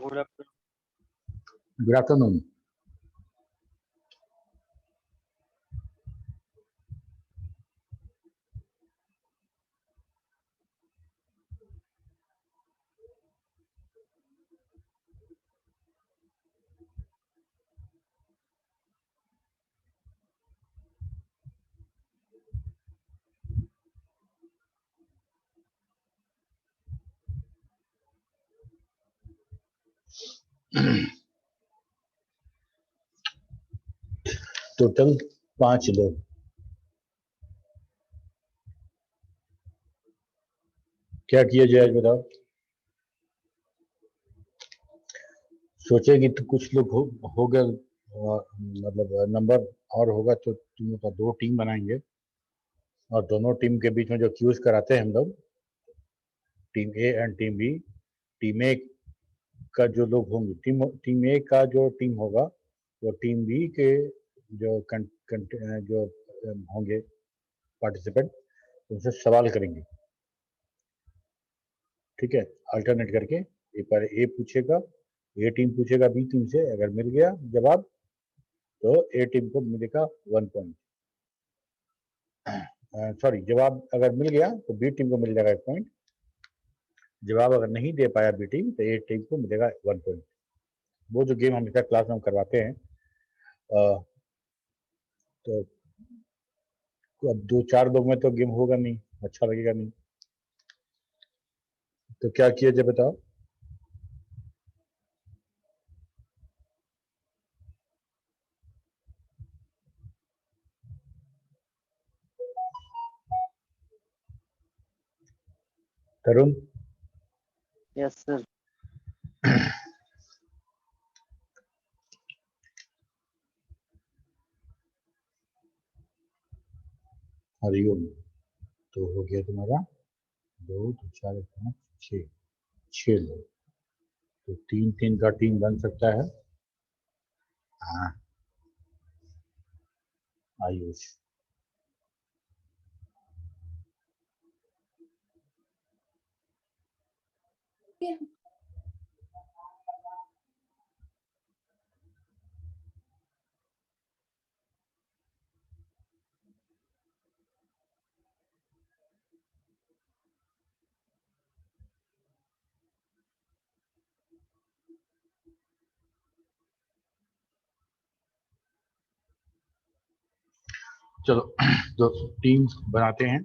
Good afternoon. Good afternoon. Total 5 लोग। क्या किया जाए बताओ। सोचे कि तो कुछ लोग हो गए, मतलब नंबर और होगा तो तुम लोग का 2 टीम बनाएंगे और दोनों टीम के बीच में जो क्यूज कराते हैं हम लोग, team A and team B. Team A का जो लोग होंगे, टीम ए का जो टीम होगा वो टीम बी के जो जो होंगे पार्टिसिपेंट, उनसे सवाल करेंगे। ठीक है, अल्टरनेट करके एक बार ए पूछेगा, ए टीम पूछेगा बी टीम से, अगर मिल गया जवाब तो ए टीम को मिलेगा 1 पॉइंट। सॉरी, जवाब अगर मिल गया तो बी टीम को मिल जाएगा 1 पॉइंट। जवाब अगर नहीं दे पाया बी टीम तो ए टीम को मिलेगा 1 पॉइंट। वो जो गेम हमेशा क्लास में हम करवाते हैं, तो अब 2-4 लोग में तो गेम होगा नहीं, अच्छा लगेगा नहीं। तो क्या किया जाए बताओ। तरुण? Yes sir. हरिओम। तो हो गया तुम्हारा 2, 4, 5, 6 लोग। तो 3-3 का टीम बन सकता है। हाँ, आयुष। चलो दो टीम बनाते हैं।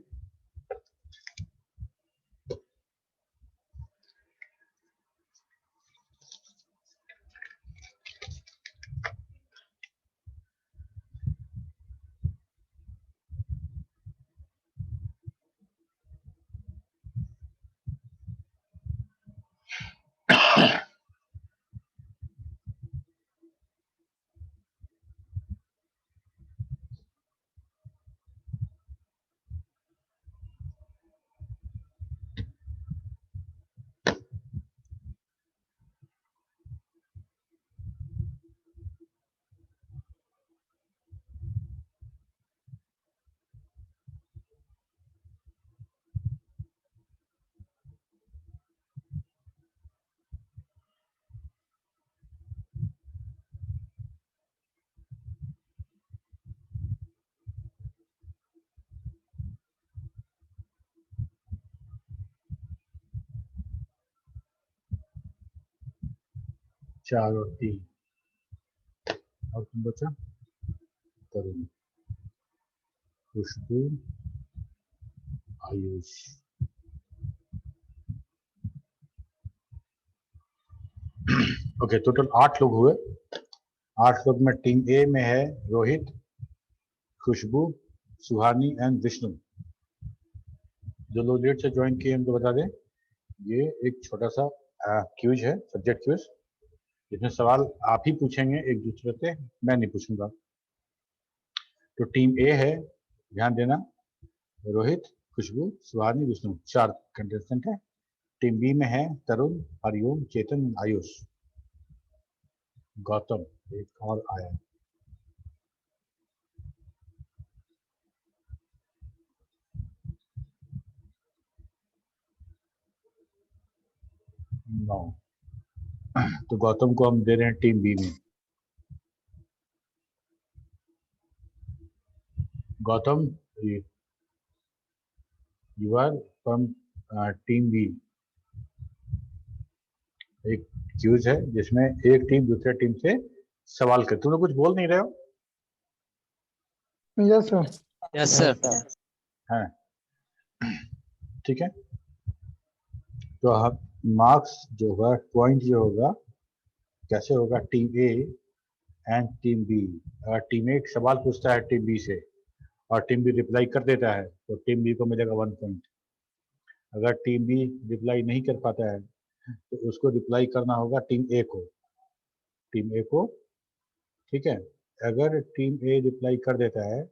चार और 3 और तुम बचा तरुण, खुशबू, आयुष। ओके, टोटल 8 लोग हुए। 8 लोग में टीम ए में है रोहित, खुशबू, सुहानी एंड विष्णु। जो लोग लेट से ज्वाइन किए उनको बता दें, ये एक छोटा सा क्यूज है, सब्जेक्ट क्यूज, जिसमें सवाल आप ही पूछेंगे एक दूसरे से, मैं नहीं पूछूंगा। तो टीम ए है, ध्यान देना, रोहित, खुशबू, सुहानी, विष्णु, 4 कंटेस्टेंट है। टीम बी में है तरुण, हरिओम, चेतन, आयुष, गौतम, एक और आया। नौ। तो गौतम को हम दे रहे हैं टीम बी में। Gautam, you are from team B. एक क्यूज है जिसमें एक टीम दूसरे टीम से सवाल कर, तुम लोग कुछ बोल नहीं रहे हो? Yes sir. Yes sir. हाँ, ठीक है। तो हम मार्क्स जो होगा, पॉइंट जो होगा, कैसे होगा? Team A and team B. अगर टीम ए एक सवाल पूछता है टीम बी से और टीम बी रिप्लाई कर देता है तो टीम बी को मिलेगा 1 पॉइंट। अगर टीम बी रिप्लाई नहीं कर पाता है तो उसको रिप्लाई करना होगा टीम ए को। टीम ए को, ठीक है। अगर टीम ए रिप्लाई कर देता है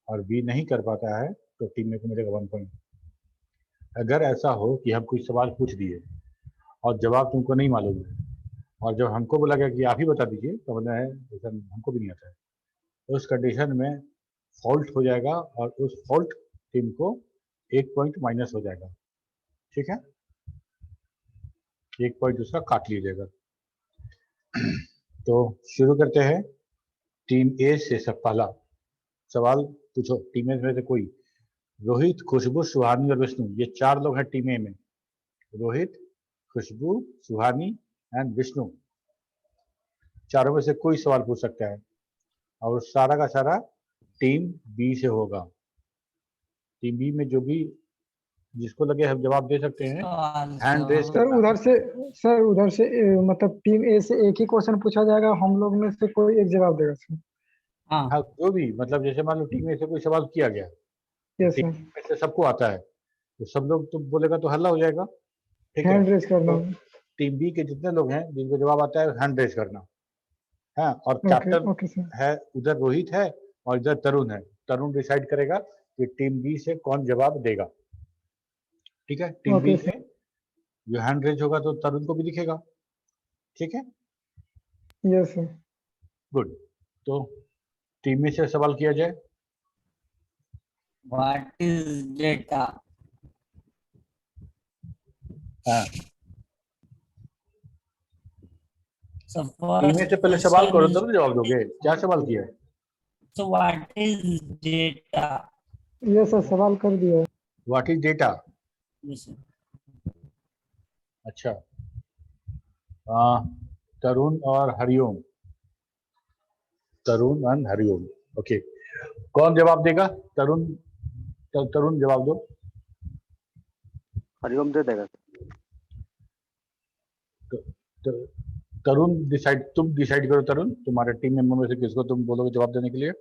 और बी नहीं कर पाता है तो टीम ए को मिलेगा 1 पॉइंट। अगर ऐसा हो कि हम कुछ सवाल पूछ दिए और जवाब तुमको नहीं मालूम है और जब हमको बोला गया कि आप ही बता दीजिए तो बोला है ऐसा हमको भी नहीं आता है, तो उस कंडीशन में फॉल्ट हो जाएगा और उस फॉल्ट टीम को 1 पॉइंट माइनस हो जाएगा। ठीक है, 1 पॉइंट उसका काट लिया जाएगा। तो शुरू करते हैं टीम ए से। सब पहला सवाल पूछो टीम ए में से कोई। रोहित, खुशबू, सुहानी और विष्णु, ये 4 लोग हैं टीम ए में। रोहित, खुशबू, सुहानी एंड विष्णु, चारों में से कोई सवाल पूछ सकता है और सारा का सारा टीम बी से होगा। टीम बी में जो भी जिसको लगे हम जवाब दे सकते हैं, हैंड रेस सर करना। उधर से मतलब टीम ए से एक ही क्वेश्चन पूछा जाएगा, हम लोग में से कोई एक जवाब देगा सर। हाँ, जो भी, मतलब जैसे मान लो टीम ए से कोई सवाल किया गया, यस टीम सर। में से सबको आता है तो सब लोग तो बोलेगा तो हल्ला हो जाएगा। ठीक है, हैंड रेस करना। तो टीम बी के जितने लोग हैं जिनको जवाब आता है हैंड रेस करना। हाँ, और ओके कैप्टन ओके सर। है, उधर रोहित है और इधर तरुण है। तरुण डिसाइड करेगा कि टीम बी से कौन जवाब देगा। ठीक है, टीम बी ओके से जो हैंड रेज होगा तो तरुण को भी दिखेगा। ठीक है, यस सर। गुड। तो टीम में से सवाल किया जाए। What is data? हाँ, So टीम में से पहले सवाल करो तब जवाब दोगे। क्या सवाल किया है? so what is data? Yes sir, सवाल कर दिया। What is data? Yes, sir. अच्छा, तरुण और हरिओम। तरुण एंड हरिओम, ओके। कौन जवाब देगा? तरुण, तरुण जवाब दो। हरिओम दे देगा। तरुण डिसाइड, तुम डिसाइड करो। तरुण, तुम्हारे टीम मेंबर में से किसको तुम बोलोगे जवाब देने के लिए?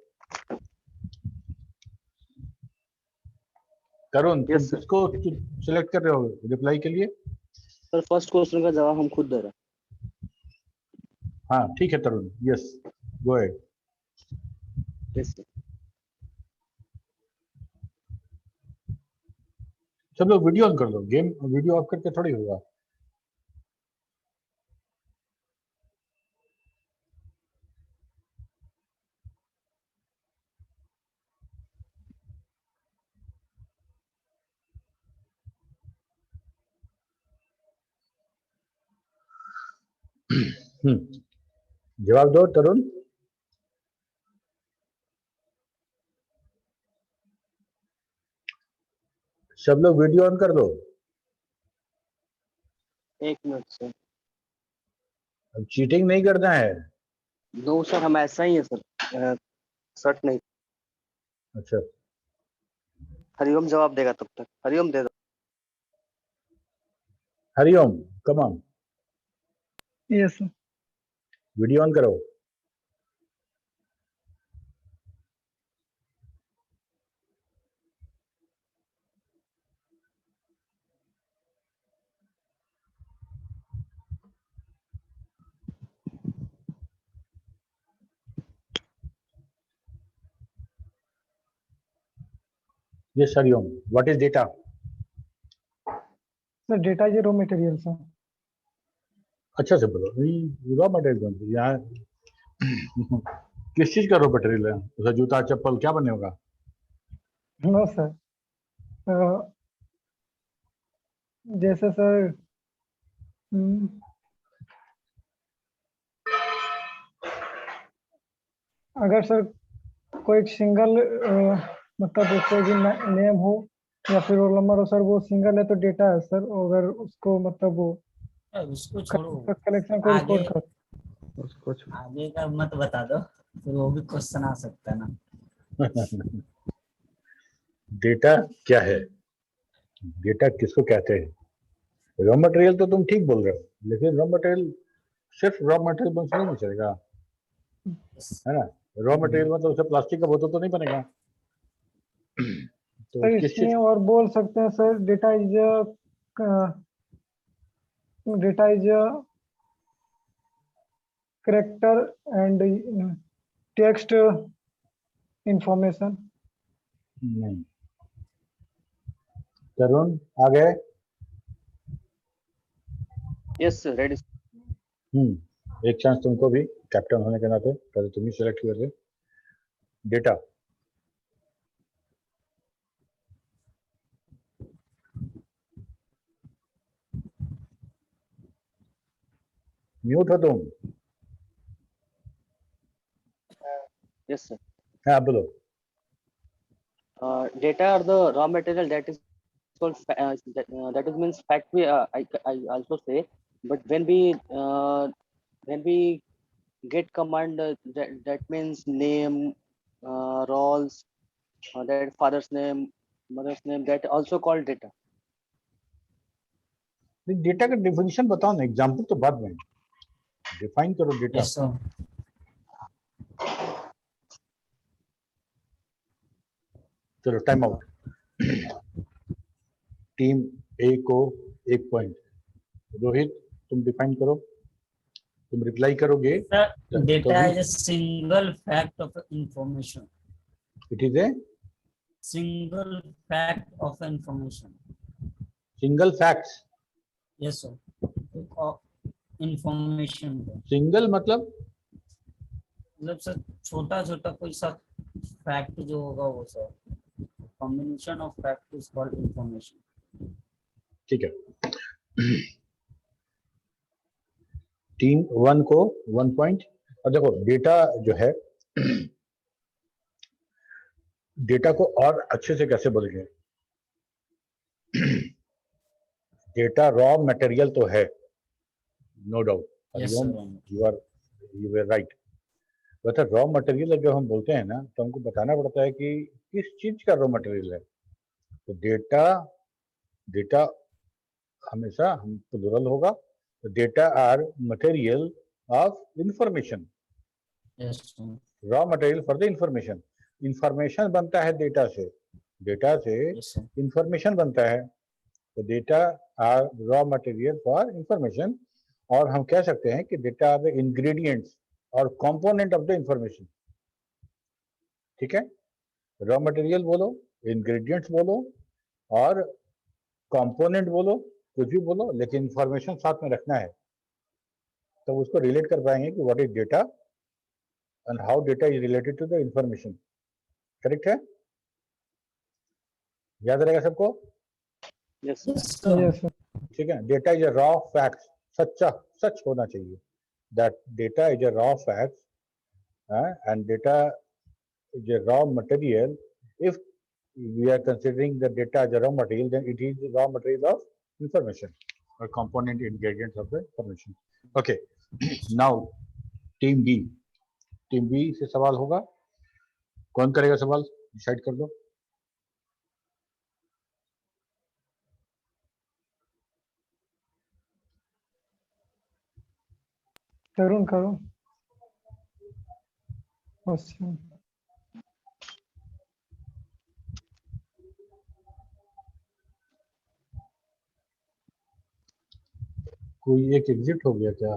तरुण, तुम Yes, sir. किसको सिलेक्ट कर रहे हो रिप्लाई के लिए? सर फर्स्ट क्वेश्चन का जवाब हम खुद दे रहे हैं। हाँ ठीक है Tarun, yes go ahead. Yes sir. सब लोग वीडियो ऑन कर दो, गेम वीडियो ऑफ करके थोड़ी होगा। जवाब दो तरुण। सब लोग वीडियो ऑन कर दो। एक मिनट सर। अब चीटिंग नहीं करना है। नो सर, हम ऐसा ही है सर, शर्ट नहीं। अच्छा, हरिओम जवाब देगा तब तक। हरिओम दे दो। Hariom come on, yes sir. Video on करो। Yes Hariom, what is data? Sir data is raw material sir. अच्छा से बोलो, रॉ मटेरियल यहाँ किस चीज का रॉ मटेरियल है? उसका जूता चप्पल क्या बने होगा? नो सर, जैसे सर अगर सर कोई सिंगल मतलब कोई भी नेम हो या फिर रोल नंबर हो सर, वो सिंगल है तो डेटा है सर। अगर उसको मतलब वो उसको छोड़ो, कलेक्शन को आगे रिकॉर्ड कर उसको आगे का मत बता दो, फिर वो भी क्वेश्चन आ सकता है ना। डेटा क्या है, डेटा किसको कहते हैं? रॉ मटेरियल तो तुम ठीक बोल रहे हो, लेकिन रॉ मटेरियल सिर्फ रॉ मटेरियल बन से नहीं चलेगा, है ना। रॉ मटेरियल मतलब उसे प्लास्टिक का बोतल तो नहीं बनेगा। तो सर। किस इसमें चीज, और बोल सकते हैं sir, data is character and text information. नहीं। तरुण आ गए? Yes, sir. Ready. एक चांस तुमको भी, कैप्टन होने के नाते पहले तुम ही सिलेक्ट कर दे। डेटा, म्यूट हो तुम। Yes, sir. हाँ बोलो। Data are the raw material that is called that is means fact. I also say, but when we get command that means name, roles, that father's name, mother's name, that also called data. Data का definition बताओ ना, example तो बाद में, define करो data. Yes sir. चलो time out. Team ए को 1 point. Rohit तुम डिफाइन करो, तुम रिप्लाई करोगे। सर डेटा तभी is a single fact of information, it is a single fact of information. Single facts. Yes sir, information single मतलब मतलब सर छोटा छोटा कोई सा फैक्ट जो होगा वो sir, combination of fact is called information. ठीक है। टीम 1 को 1 पॉइंट। और देखो डेटा जो है, डेटा को और अच्छे से कैसे बोलेंगे। डेटा रॉ मटेरियल तो है, no doubt, yes Hariom sir. You are right. वैसे रॉ मटेरियल जब हम बोलते हैं ना, तो हमको बताना पड़ता है कि किस चीज का रॉ मटेरियल है। तो डेटा, डेटा हमेशा हम प्लूरल होगा। तो data are material of information, yes sir. Raw material for the information. Information बनता है डेटा से, डेटा से यस सर। इंफॉर्मेशन बनता है। तो data are raw material for information. और हम कह सकते हैं कि डेटा आर द इंग्रेडिएंट्स और कंपोनेंट ऑफ द इंफॉर्मेशन। ठीक है, रॉ मटेरियल बोलो, इंग्रेडिएंट्स बोलो और कंपोनेंट बोलो, कुछ भी बोलो, लेकिन इंफॉर्मेशन साथ में रखना है। तो उसको रिलेट कर पाएंगे कि what is data and how data is related to the information. Correct है, याद रहेगा सबको। Yes, sir. Yes sir. Yes sir. ठीक है, data is a raw fact, सच्चा सच होना चाहिए। That data is a raw fact and data is a raw material. If we are considering the data as a raw material, then it is raw material of information or component ingredients of the information. Okay, now team B, team B से सवाल होगा। कौन करेगा सवाल, decide कर दो। तरुण करो question. कोई एक एग्जिट हो गया क्या?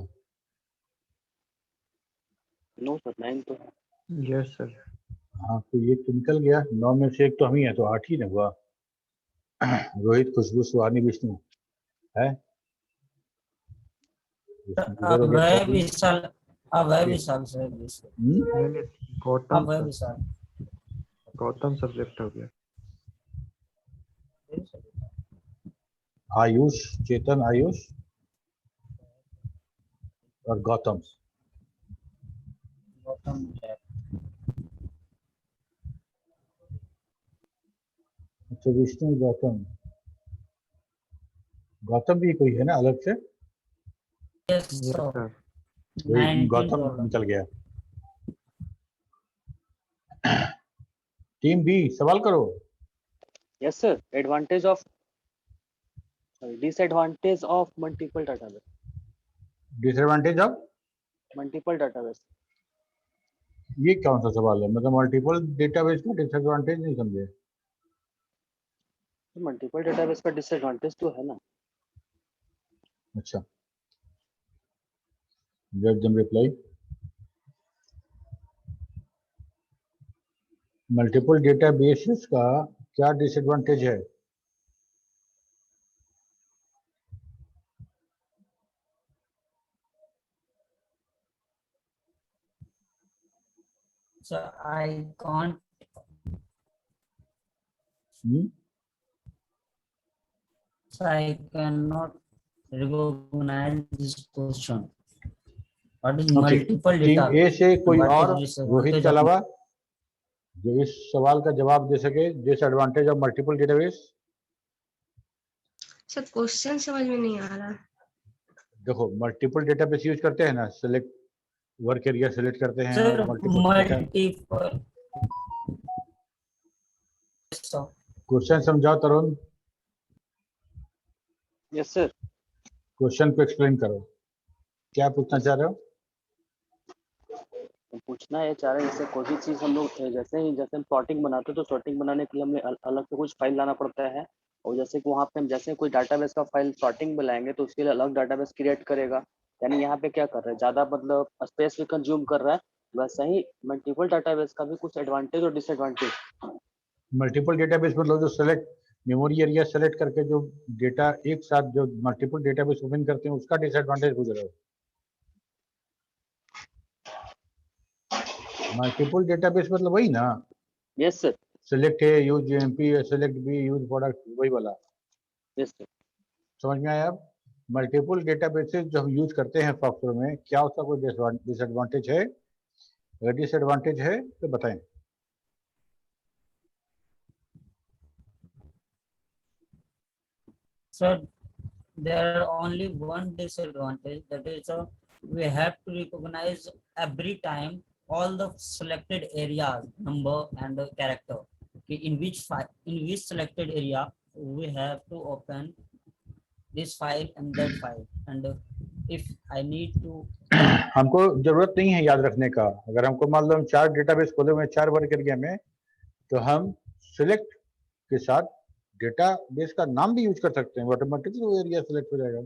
No, sir. 9 to. Yes sir. हाँ, कोई एक तो निकल गया। 9 में से एक तो हम ही है, तो 8 ही ना हुआ। रोहित, खुशबू, सुहानी, विष्णु है। किधर हो अब गया है प्रवीण? विशाल, अब है विशाल सर। नहीं नहीं, गौतम अब है सर, विशाल। गौतम सब्जेक्ट हो गया। आयुष, चेतन, आयुष और गौतम। गौतम अच्छा, विष्णु गौतम, गौतम भी कोई है ना अलग से? Yes, Yes, sir. sir. वही 19 गौतम डॉलर। निकल गया। टीम बी सवाल करो। Yes, sir. Disadvantage of multiple database. Disadvantage of, Multiple database. ये कौन सा सवाल है? मतलब मल्टीपल डेटाबेस का डिसएडवांटेज नहीं समझे। तो मल्टीपल डेटाबेस का डिसएडवांटेज तो है ना। अच्छा, let them reply. Multiple databases का क्या डिसएडवांटेज है? So I can't. So I cannot recognize this question. What is okay, multiple team data? ए से कोई What is और disadvantage रोहित के of- अलावा जो इस सवाल का जवाब दे सके, disadvantage of multiple database. Sir question समझ में नहीं आ रहा। देखो, मल्टीपल डेटाबेस यूज करते हैं ना, सेलेक्ट वर्क एरिया सेलेक्ट करते हैं Sir, और multiple data. multiple. So, question समझाओ तरुण, यस सर। क्वेश्चन को एक्सप्लेन करो, क्या पूछना चाह रहे हो? पूछना ये चाह रहे हैं, जैसे कोई भी चीज हम लोग जैसे हम सॉर्टिंग बनाते हैं तो सॉर्टिंग बनाने के लिए हमें अलग से कुछ फाइल लाना पड़ता है। और जैसे कि वहाँ पे हम जैसे कोई डाटाबेस का फाइल सॉर्टिंग में लाएंगे तो उसके लिए अलग डाटाबेस क्रिएट करेगा। यानी यहाँ पे क्या कर रहा है, ज्यादा मतलब स्पेस भी कंज्यूम कर रहा है। वैसे ही मल्टीपल डाटाबेस का भी कुछ एडवांटेज और डिसएडवांटेज। मल्टीपल डेटाबेस मतलब जो सेलेक्ट मेमोरी एरिया सेलेक्ट करके जो डेटा एक साथ जो मल्टीपल डेटाबेस ओपन करते हैं उसका डिसएडवांटेज पूछ रहे हो? मल्टीपल डेटाबेस मतलब वही ना? Yes sir. सेलेक्ट है, use MP, select B, use product, वही वाला। Yes sir. समझ में आया? अब मल्टीपल डेटाबेसेस जो हम यूज करते हैं सॉफ्टवेयर में, क्या उसका कोई डिसएडवांटेज है? अगर डिसएडवांटेज है तो बताएं। sir, there are only one disadvantage, that is we have to recognize every time all the selected areas, number and the character. Okay, in which selected area we have to open this file and that file, and if I need to हमको जरूरत नहीं है याद रखने का। अगर हमको मान लो हम 4 डेटाबेस खोले हुए हैं 4 वर्क एरिया में, तो हम सिलेक्ट के साथ डेटाबेस का नाम भी यूज कर सकते हैं, ऑटोमेटिकली वो एरिया सिलेक्ट हो जाएगा।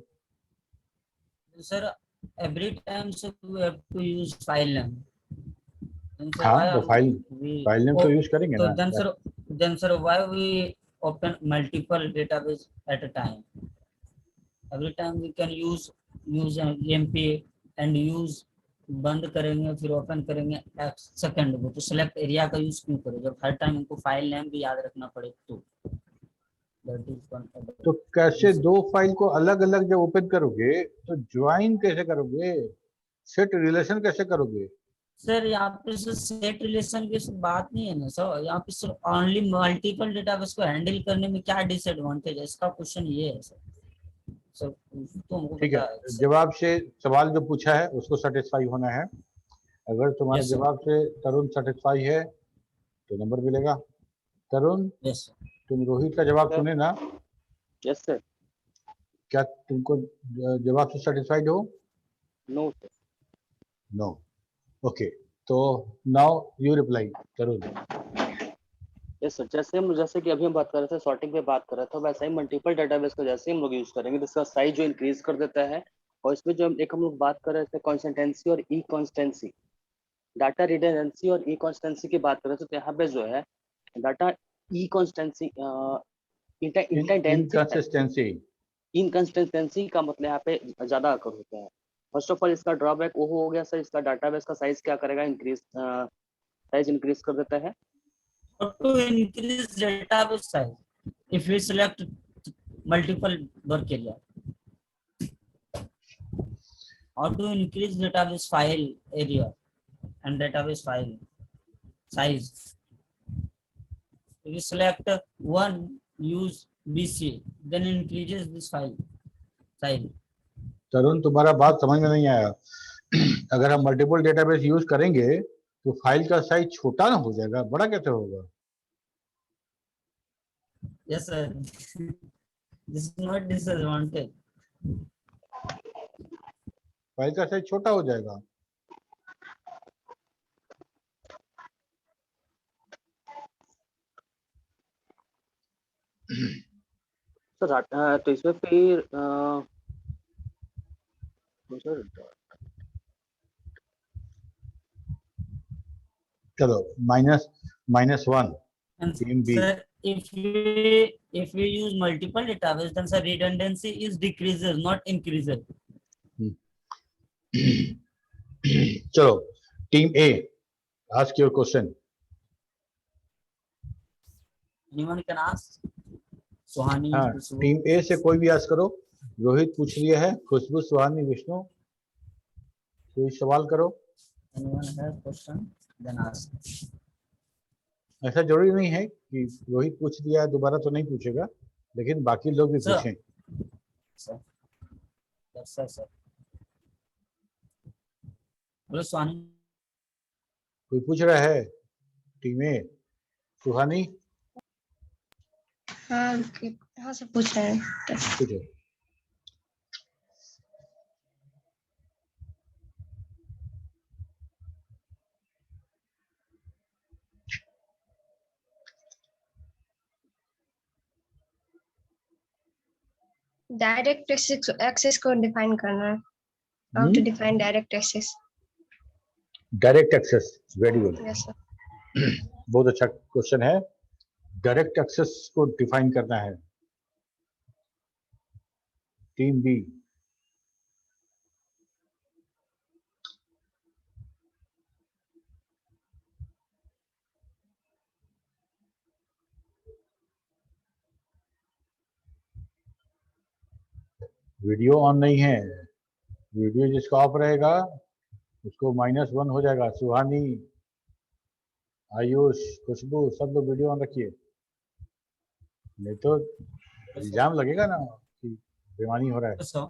sir every time so we have to use file name. And so हाँ, why तो we फाइल नेम तो यूज करेंगे so ना। then sir why we open multiple database at a time? Every time we can use emp and use बंद करेंगे फिर open करेंगे second में, तो सिलेक्ट एरिया का यूज क्यों करें जब हर टाइम हमको फाइल नेम भी याद रखना पड़े? तो कैसे दो फाइल को अलग अलग जब ओपन करोगे तो ज्वाइन कैसे करोगे, सेट रिलेशन कैसे करोगे? सर यहाँ पे सेट रिलेशन की बात नहीं है ना सर, यहाँ पे सिर्फ ओनली मल्टीपल डेटाबेस को हैंडल करने में क्या डिसएडवांटेज है, इसका क्वेश्चन ये है सर। सर तो हमको ठीक है, जवाब से सवाल जो पूछा है उसको सेटिस्फाई होना है। अगर तुम्हारे जवाब से तरुण सेटिस्फाई है तो नंबर मिलेगा। तरुण, यस तुम रोहित का जवाब सुने ना? Yes sir. क्या तुमको जवाब से सेटिस्फाइड हो? No sir. नो। ओके, तो now you reply Tarun. Yes sir. जैसे कि अभी हम बात कर रहे थे सॉर्टिंग पे बात कर रहे थे, वैसे ही मल्टीपल डाटाबेस को जैसे हम लोग यूज करेंगे तो इसका साइज जो इंक्रीज कर देता है। और इसमें जो हम लोग बात कर रहे थे कॉन्सिस्टेंसी और ई कॉन्सिस्टेंसी, डाटा रिडंडेंसी और ई कॉन्सिस्टेंसी की बात कर रहे थे, तो यहाँ पे जो है डाटा ई कॉन्सिस्टेंसी इनकंसिस्टेंसी का मतलब यहाँ पे ज्यादा अकर होता है। फर्स्ट ऑफ ऑल इसका ड्रॉबैक वो हो गया सर, इसका डाटाबेस का साइज क्या करेगा, साइज इंक्रीज कर देता है। to increase database size if we select multiple work area, or to increase database file area and database file size, we select one, use BC, then increases this file size. तरुण, तुम्हारा बात समझ में नहीं आया। अगर हम मल्टीपल डेटाबेस यूज करेंगे तो फाइल का साइज छोटा ना हो जाएगा, बड़ा कैसे होगा? Yes, sir. This is not disadvantage. File का साइज छोटा हो जाएगा। सर तो इसमें फिर सर चलो -1 And team B. sir, if we use multiple database, then sir redundancy is decreases, not increases. चलो team A, ask your question. Anyone can ask. Suhani, हाँ, Khushbu. टीम ए से कोई भी आस करो। रोहित पूछ लिया है, खुशबू, सुहानी, विष्णु, कोई सवाल करो। Anyone has question? Then ask. ऐसा जरूरी नहीं है कि रोहित पूछ लिया है दोबारा तो नहीं पूछेगा, लेकिन बाकी लोग भी Sir. पूछें। Sir. Yes, sir. Hello, Suhani. कोई पूछ रहा है? टीम ए, सुहानी हाँ हाँ से पूछ रहे हैं। पूछो। डायरेक्ट एक्सेस को डिफाइन करना है। How to define direct access. Direct access, very good, yes sir. बहुत अच्छा क्वेश्चन है। डायरेक्ट एक्सेस को डिफाइन करना है। टीम बी, वीडियो ऑन नहीं है। वीडियो जिसका ऑफ रहेगा उसको -1 हो जाएगा। सुहानी, आयुष, खुशबू, सब लोग वीडियो ऑन रखिए, नहीं तो इल्जाम लगेगा ना कि बेईमानी हो रहा है। Yes, sir.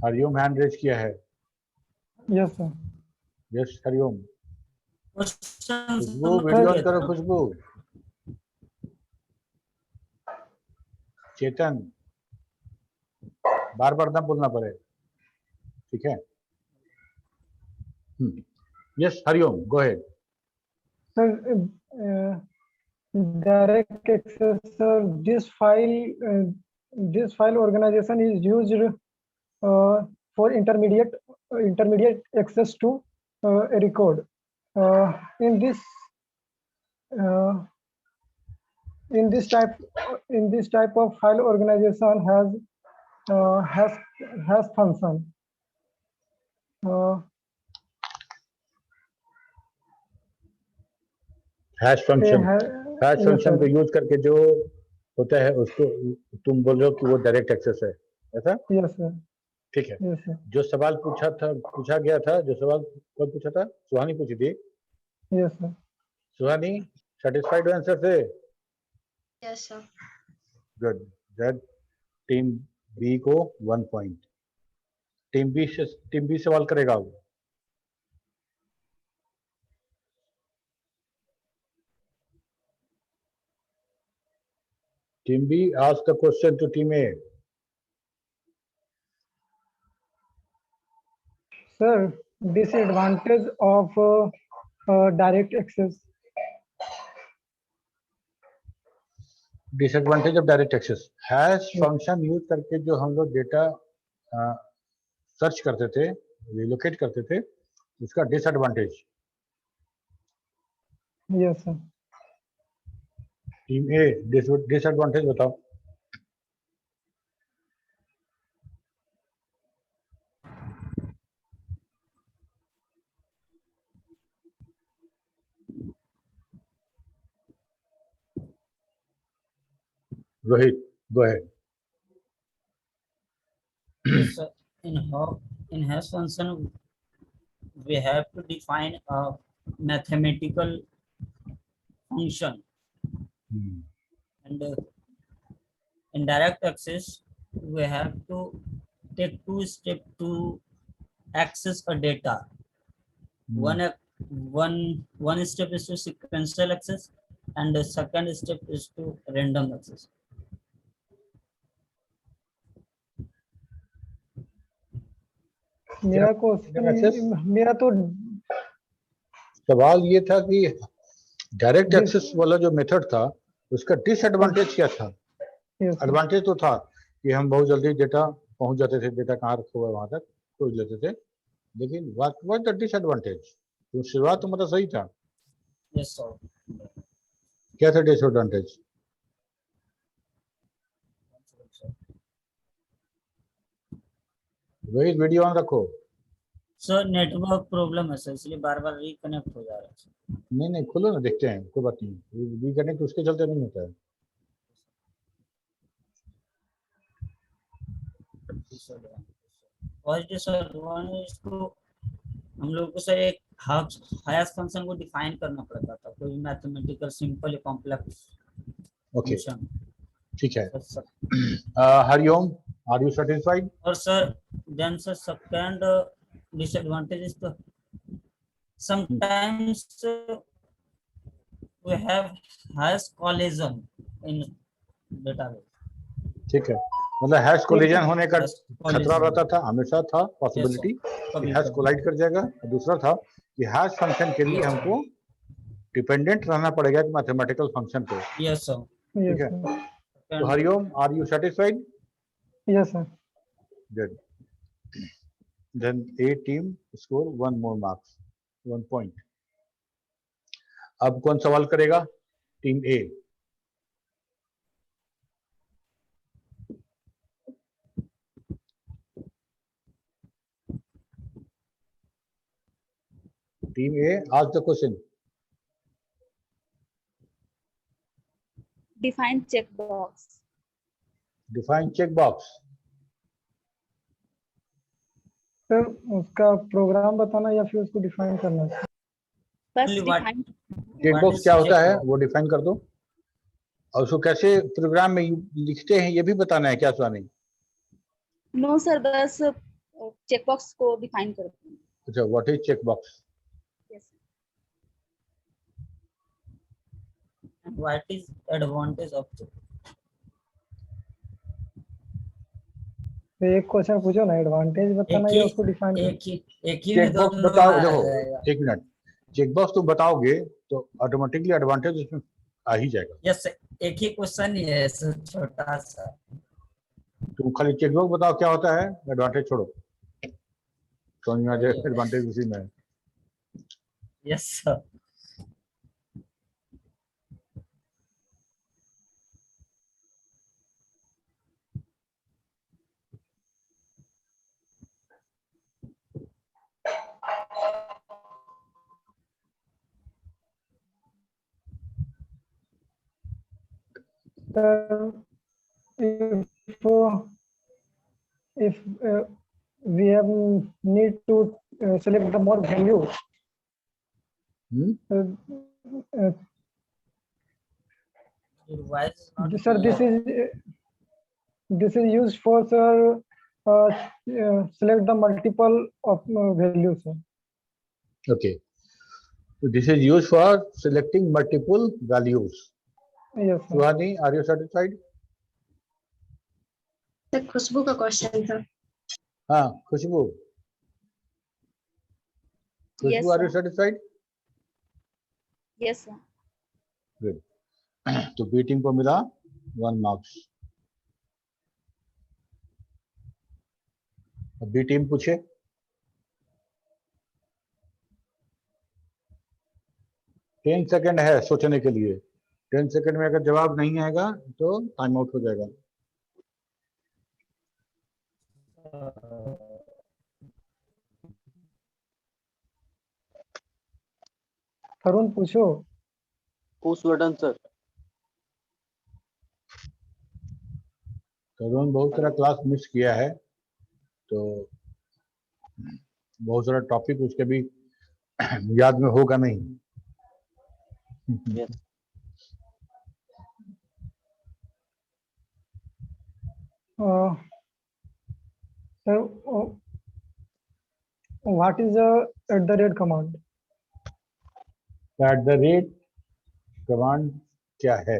Hariom hand raise किया है। Yes sir. Yes Hariom. Questions Khushboo video on करो। sir. खुशबू, चेतन, बार बार ना बोलना पड़े, ठीक है? Yes Hariom, go ahead. Sir direct access, sir, this file organization is used for intermediate access to a record. In this type of file organization has function. Hash function, hash yes, function sir. को use करके जो होता है उसको तुम बोल रहे हो कि वो डायरेक्ट एक्सेस है, ऐसा? Yes, sir. ठीक है। Yes, sir. जो सवाल पूछा गया था, जो सवाल कौन पूछा था? सुहानी पूछी थी। Yes, sir. Suhani, satisfied answer से? Yes sir. Good, that team B को 1 पॉइंट। टीम बी सवाल करेगा। Team B, ask the question to team A. Sir, disadvantage of direct access. Disadvantage of direct access, hash function use करके जो हम लोग data search करते थे, relocate करते थे, उसका डिसएडवांटेज। Yes, sir. टीम ए, डिसएडवांटेज बताओ। Rohit, go ahead. Yes, sir. In hash function, we have to define a mathematical function. Hmm, And in direct access, we have to take 2 steps to access a data. Hmm, One step is to sequential access, and the second step is to random access. मेरा access? Question मेरा तो सवाल ये था कि direct Dis- access वाला जो method था उसका डिसएडवांटेज क्या था? yes, sir. एडवांटेज तो था कि हम बहुत जल्दी डेटा पहुंच जाते थे, डेटा कहाँ रखा हुआ है वहां तक खोज लेते थे, लेकिन व्हाट वाज द डिसएडवांटेज? तो शुरुआत तो मतलब सही था, Yes, sir. क्या था डिसएडवांटेज? वही वीडियो ऑन रखो। सर नेटवर्क प्रॉब्लम है सर, इसलिए बार बार रिकनेक्ट हो जा रहा है सर। नहीं नहीं खोलो ना, देखते हैं, कोई बात नहीं, रिकनेक्ट उसके चलते नहीं होता है। और जो सर इसको हम लोग को सर एक हायेस्ट फंक्शन को डिफाइन करना पड़ता था, कोई मैथमेटिकल सिंपल या कॉम्प्लेक्स ओके फंक्शन। ठीक है। Sir Hariom, are you satisfied? और sir then sir second disadvantage is तो sometimes we have highest collision in database. ठीक है, मतलब हैश कोलिजन होने का खतरा collision. रहता था, हमेशा था पॉसिबिलिटी कि हैश कोलाइड कर जाएगा। और दूसरा था कि हैश फंक्शन के लिए हमको डिपेंडेंट रहना पड़ेगा एक मैथमेटिकल फंक्शन पे। Yes sir. ठीक yes, है, sir. तो Hariom, are you satisfied? yes, sir. Good, then A team score 1 more marks, 1 point. अब कौन सवाल करेगा? Team A. Team A, ask the question. Define checkbox. Define check box. Sir उसका program बताना या फिर उसको डिफाइन करना? First Only what- define. Check What box is क्या होता है checkbox? वो डिफाइन कर दो, और उसको कैसे प्रोग्राम में लिखते हैं ये भी बताना है क्या स्वामी? No sir, बस checkbox को define कर दो. अच्छा, what is check box? Yes. And what is advantage of checkbox? तो एक क्वेश्चन पूछो ना, एडवांटेज बताना या उसको डिफाइन करना? एक ही चेक बॉक्स दोनों बताओ, आ देखो जाएगा। एक मिनट, चेक बॉक्स तुम बताओगे तो ऑटोमेटिकली एडवांटेज उसमें आ ही जाएगा। यस एक ही क्वेश्चन ही है सर, छोटा सा। तुम खाली चेक बॉक्स बताओ क्या होता है, एडवांटेज छोड़ो, समझ में आ जाए एडवांटेज उसी में है। Yes sir. if we have need to select the more value, sir, this is used for sir select the multiple of values, sir. Okay, so this is used for selecting multiple values. Yes, sir. Suhani, are you satisfied? Sir Khushboo का question था। हाँ Khushboo, Yes, Khushboo, are you sir. satisfied? Yes sir. Good. तो B team को मिला 1 marks। अब B team पूछे। Ten second है सोचने के लिए, 10 सेकेंड में अगर जवाब नहीं आएगा तो टाइम आउट हो जाएगा। तरुण पूछो। Push button sir. तरुण बहुत सारा क्लास मिस किया है, तो बहुत सारा टॉपिक उसके भी याद में होगा नहीं। Yes. Sir what is @ command? @ Command क्या है?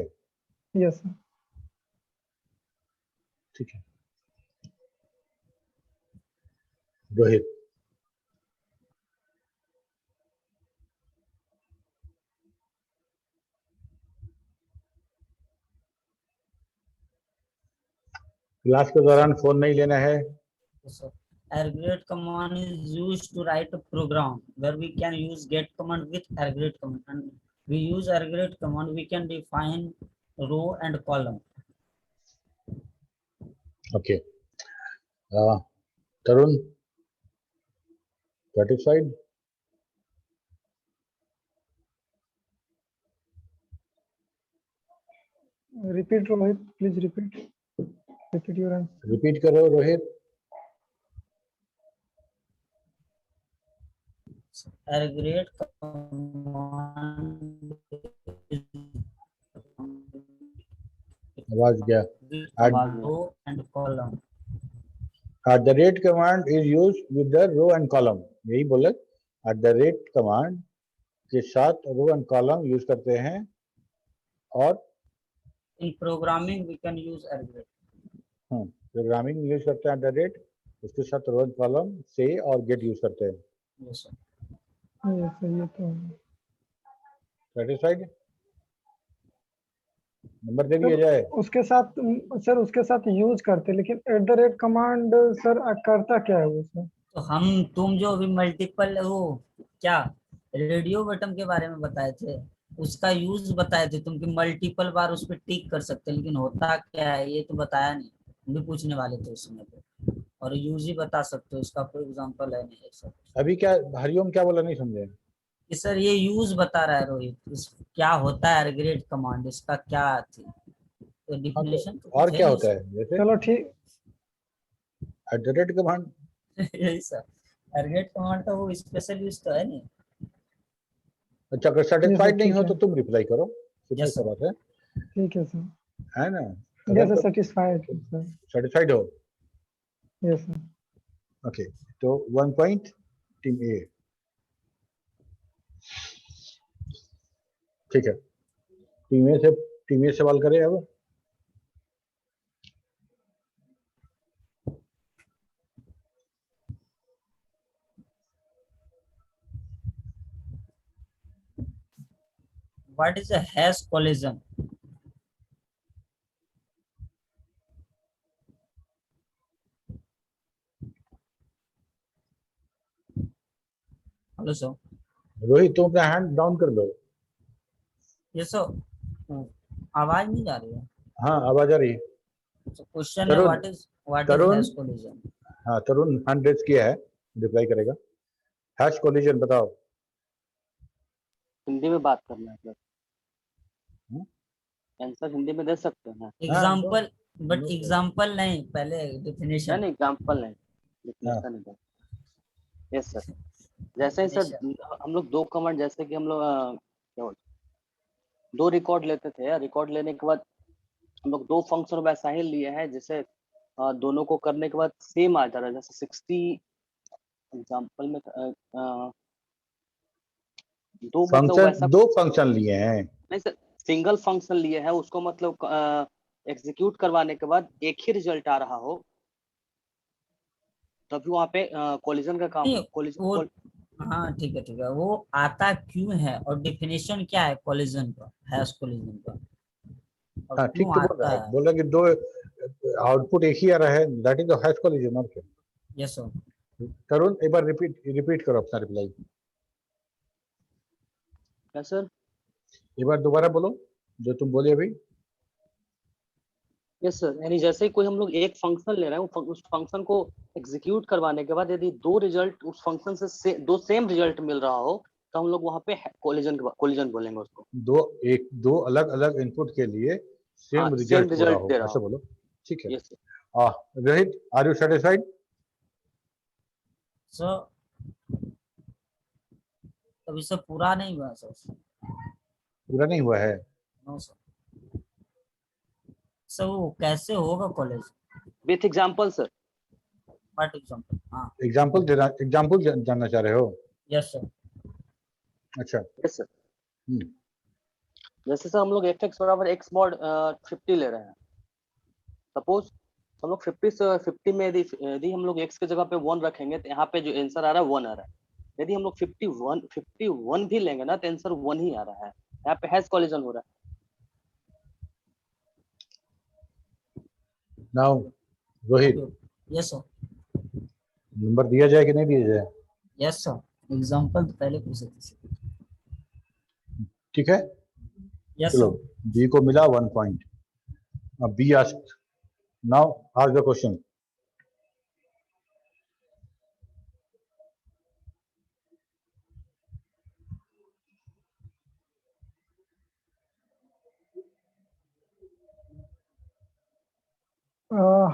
Yes sir. ठीक है रोहित। क्लास के दौरान फोन नहीं लेना है। So argret command is used to write a program where we can use get command with argret command, and we use argret command we can define row and column. Okay Tarun satisfied? Repeat Rohit, please repeat your answer. Repeat करो Rohit. Argret command is आवाज गया। with row and column. @ Command is use with the row and column, यही बोले। @ Command के साथ रो and column use करते हैं। और In programming we can use argret. Programming use करते हैं @ उसके साथ रो एंड कॉलम से और गेट यूज करते हैं। Yes sir. यस सर, ये तो सेटिस्फाइड? नंबर दे दिया जाए। उसके साथ सर, उसके साथ यूज करते, लेकिन @ कमांड सर करता क्या है वो सर? तो तुम जो अभी मल्टीपल वो क्या रेडियो बटन के बारे में बताए थे, उसका यूज बताए थे तुम कि मल्टीपल बार उस पर टिक कर सकते, लेकिन होता क्या है ये तो बताया नहीं। हम भी पूछने वाले थे उस समय पे, और यूज ही बता सकते हो, उसका कोई एग्जांपल है नहीं सर। अभी क्या हरिओम क्या बोला, नहीं समझे? कि सर ये यूज बता रहा है रोहित, क्या होता है argret कमांड, इसका क्या थी तो डिफिनेशन तो और कुछ क्या नहीं होता सर। है जैसे चलो ठीक। @ कमांड? यही सर, argret कमांड का वो स्पेशल यूज तो है नहीं। अच्छा, अगर सेटिस्फाइड नहीं ठीक हो है। तो तुम रिप्लाई करो, सीधी Yes, सी sir. बात है ठीक है सर। है ना? यस अगर सर, सेटिस्फाइड सर। सेटिस्फाइड हो, यस सर। ओके, तो 1 पॉइंट टीम ए। ठीक है, टीम ए सवाल करें अब। What is a hash collision? Hello sir. Rohit तुम अपना हैंड डाउन कर दो। ये सर आवाज नहीं जा रही है। हाँ आवाज आ रही है। क्वेश्चन है Tarun, what is Tarun, hash collision. हाँ तरुण हैंड रेज किया है, रिप्लाई करेगा। हैश कोलिजन बताओ। हिंदी में बात करना है सर, आंसर हिंदी में दे सकते हैं। Example, but no. एग्जांपल नहीं, पहले नहीं डेफिनेशन। नहीं, एग्जाम्पल नहीं, हाँ डिफिनेशन है। यस सर, जैसे ही सर हम लोग दो कमांड, जैसे कि हम लोग क्या बोलते, दो रिकॉर्ड लेते थे, रिकॉर्ड लेने के बाद हम लोग दो फंक्शन वैसा ही लिए हैं, जैसे दोनों को करने के बाद सेम आ जा रहा है। जैसे 60 एग्जांपल में दो मतलब वैसा दो फंक्शन लिए हैं। नहीं सर, सिंगल फंक्शन लिए हैं, उसको मतलब एग्जीक्यूट करवाने के बाद एक ही रिजल्ट आ रहा हो, तभी वहाँ पे कोलिजन का काम वो हाँ ठीक है, वो आता क्यों है और डेफिनेशन क्या है कोलिजन का, हैश कोलिजन का, और हाँ ठीक क्यों तो बोल रहा आता है, है। बोला कि दो आउटपुट एक ही आ रहा है, that is the hash collision. और क्या? Yes sir. तरुण एक बार रिपीट करो अपना रिप्लाई। क्या सर? एक बार दोबारा बोलो जो तुम बोले अभी। यस सर, यानी जैसे ही कोई हम लोग एक फंक्शन ले रहे हैं, उस फंक्शन को एग्जीक्यूट करवाने के बाद यदि दो रिजल्ट उस फंक्शन से दो सेम रिजल्ट मिल रहा हो, तो हम लोग वहाँ पे कोलिजन बोलेंगे उसको। दो अलग अलग इनपुट के लिए सेम सेम रिजल्ट हो रहा रिजल्ट हो, दे रहा ऐसा हो। बोलो। ठीक है। Yes sir. Rohit are you satisfied? Sir अभी सब पूरा नहीं हुआ सर। पूरा नहीं हुआ है? No sir. सर वो कैसे होगा college? With example sir. What example? हाँ, एग्जाम्पल जानना चाह रहे हो? yes sir. अच्छा। Yes sir. हम्म, जैसे सर हम लोग fx बराबर x mod 50 ले रहे हैं। सपोज हम लोग 50 में यदि हम लोग x की जगह पे 1 रखेंगे तो यहाँ पे जो आंसर आ रहा है 1 आ रहा है। यदि हम लोग 51 भी लेंगे ना तो आंसर 1 ही आ रहा है। यहाँ पे हैश कोलिजन हो रहा है। Now Rohit, Okay. Yes sir. Number दिया जाए कि नहीं दिया जाए? Yes sir. Example तो पहले पूछे थे। ठीक है, Yes चलो sir. बी को मिला 1 पॉइंट। अब be ask, now ask the question.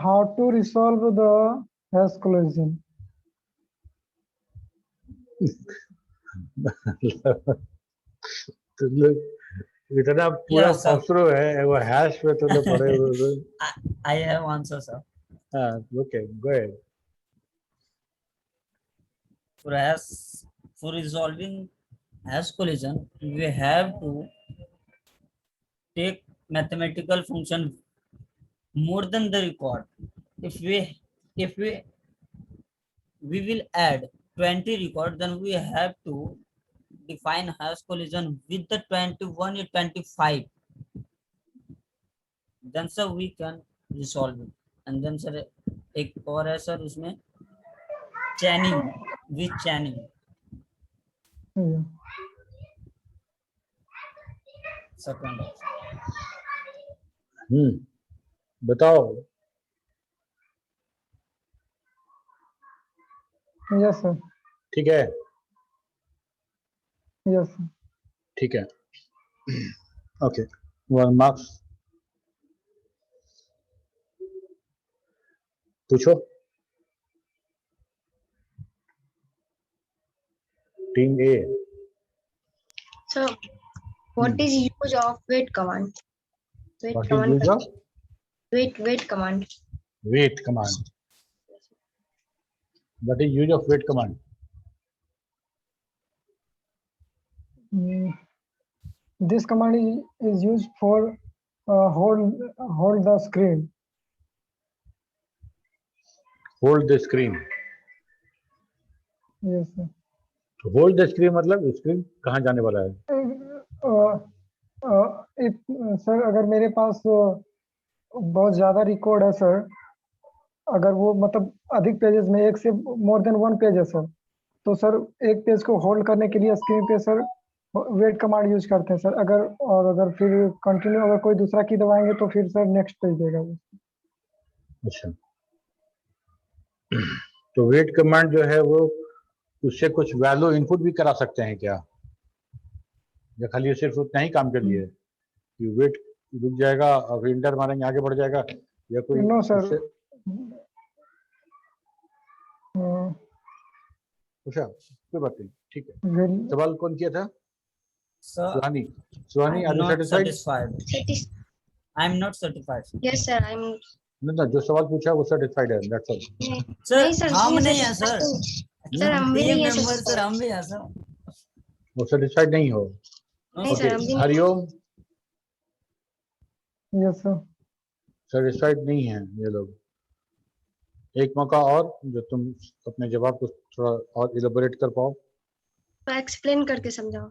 How to resolve the hash collision? तुम लोग इतना पूरा Yeah, sir. फॉक्सरो है, वो हैश पे तुम लोग पड़े हुए हो। I have answer sir. हाँ, okay, go ahead. For resolving hash collision, we have to take mathematical function more than the record. If we will add 20 record, then we have to define hash collision with the 21 and 25. Then sir we can resolve it. And then sir एक और है sir उसमें chaining with chaining. Yeah. Second. बताओ। Yes sir. ठीक है, Yes sir. ठीक है, okay, 1 marks. पूछो, team A. So, what is use of wait command? Wait what is command. Use of Wait command. Wait command? What is use of wait command? This command is used for hold the screen. Hold the screen. Yes sir. तो hold the screen मतलब screen कहाँ जाने वाला है? Sir अगर मेरे पास बहुत ज्यादा रिकॉर्ड है सर, अगर वो मतलब अधिक पेजेस में, एक से मोर देन 1 पेज है सर, तो सर एक पेज को होल्ड करने के लिए स्क्रीन पे सर वेट कमांड यूज करते हैं सर। अगर फिर कंटिन्यू अगर कोई दूसरा की दबाएंगे तो फिर सर नेक्स्ट पेज देगा वो। अच्छा, तो वेट कमांड जो है वो उससे कुछ वैल्यू इनपुट भी करा सकते हैं क्या, या खाली सिर्फ उतना ही काम के लिए कि वेट रुक जाएगा और फिर इंटर मारेंगे आगे बढ़ जाएगा, या कोई नो सर। उससे? अच्छा, कोई बात नहीं, ठीक है। सवाल कौन किया था? Sir, Suhani. Suhani, are you not satisfied? satisfied. I am not satisfied. Yes sir, I'm. नहीं, जो सवाल पूछा वो सेटिस्फाइड है, दैट्स ऑल। Sir, नहीं सर, हम नहीं नहीं है सर। सर हम भी टीम नहीं है मेंबर सर। सर, हम भी है सर। वो सेटिस्फाइड नहीं हो? नहीं सर, हम भी नहीं। Hariom, yes sir. सेटिस्फाइड नहीं है ये लोग। एक मौका और, जो तुम अपने जवाब को थोड़ा और इलेबोरेट कर पाओ। तो एक्सप्लेन करके समझाओ।